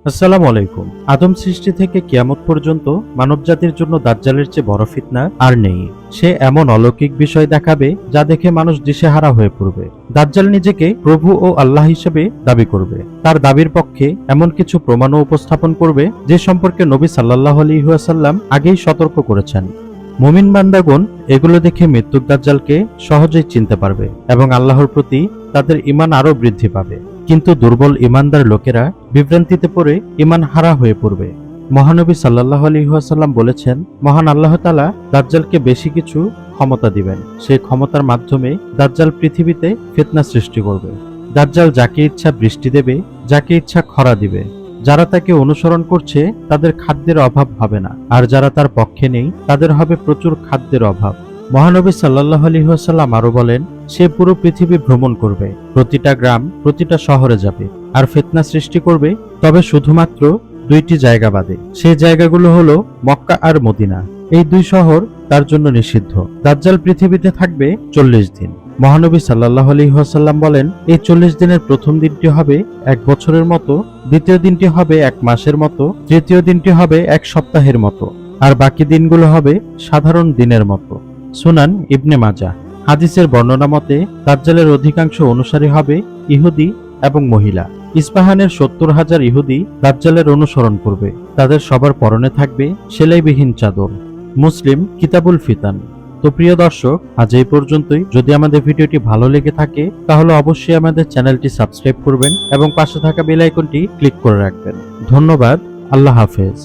আসসালামু আলাইকুম। আদম সৃষ্টি থেকে কিয়ামত পর্যন্ত মানবজাতির জন্য দাজ্জালের চেয়ে বড় ফিতনা আর নেই। সে এমন অলৌকিক বিষয় দেখাবে যা দেখে মানুষ দিশেহারা হয়ে পড়বে। দাজ্জাল নিজেকে প্রভু ও আল্লাহ হিসেবে দাবি করবে। তার দাবির পক্ষে এমন কিছু প্রমাণও উপস্থাপন করবে যে সম্পর্কে নবী সাল্লাল্লাহু আলাইহি ওয়াসাল্লাম আগেই সতর্ক করেছেন। মুমিন বান্দাগণ এগুলো দেখে মৃত্যুর দাজ্জালকে সহজেই চিনতে পারবে এবং আল্লাহর প্রতি তাদের ঈমান আরও বৃদ্ধি পাবে। কিন্তু দুর্বল ঈমানদার লোকেরা বিভ্রান্তিতে পড়ে ঈমান হারা হয়ে পড়বে। মহানবী সাল্লাল্লাহু আলাইহি ওয়াসাল্লাম বলেছেন, মহান আল্লাহ তাআলা দাজ্জালকে বেশি কিছু ক্ষমতা দিবেন। সেই ক্ষমতার মাধ্যমে দাজ্জাল পৃথিবীতে ফিতনা সৃষ্টি করবে। দাজ্জাল যাকে ইচ্ছা বৃষ্টি দেবে, যাকে ইচ্ছা খরা দিবে। যারা তাকে অনুসরণ করছে তাদের খাদ্যের অভাব হবে না, আর যারা তার পক্ষে নেই তাদের হবে প্রচুর খাদ্যের অভাব। মহানবী সাল্লাল্লাহু আলাইহি ওয়াসাল্লাম আরো বলেন, সে পুরো পৃথিবী ভ্রমণ করবে, প্রতিটা গ্রাম প্রতিটা শহরে যাবে আর ফিতনা সৃষ্টি করবে, তবে শুধুমাত্র দুইটি জায়গা বাদে। সেই জায়গাগুলো হলো মক্কা আর মদিনা। এই দুই শহর তার জন্য নিষিদ্ধ। দাজ্জাল পৃথিবীতে থাকবে 40 দিন। মহানবী সাল্লাল্লাহু আলাইহি ওয়াসাল্লাম বলেন, এই 40 দিনের প্রথম দিনটি হবে 1 বছরের মতো, দ্বিতীয় দিনটি হবে 1 মাসের মতো, তৃতীয় দিনটি হবে 1 সপ্তাহের মতো, আর বাকি দিনগুলো হবে সাধারণ দিনের মতো। সুনান ইবনে মাজাহ। হাদিসের বর্ণনা মতে দাজ্জালের অধিকাংশ অনুসারী হবে ইহুদি এবং মহিলা। ইস্পাহানের 70,000 ইহুদি দাজ্জালের অনুসরণ করবে। তাদের সবার পরনে থাকবে সেলাইবিহীন চাদর। মুসলিম কিতাবুল ফিতান। তো প্রিয় দর্শক, আজ এই পর্যন্তই। যদি আমাদের ভিডিওটি ভালো লেগে থাকে তাহলে অবশ্যই আমাদের চ্যানেলটি সাবস্ক্রাইব করবেন এবং পাশে থাকা বেল আইকনটি ক্লিক করে রাখবেন। ধন্যবাদ। আল্লাহ হাফেজ।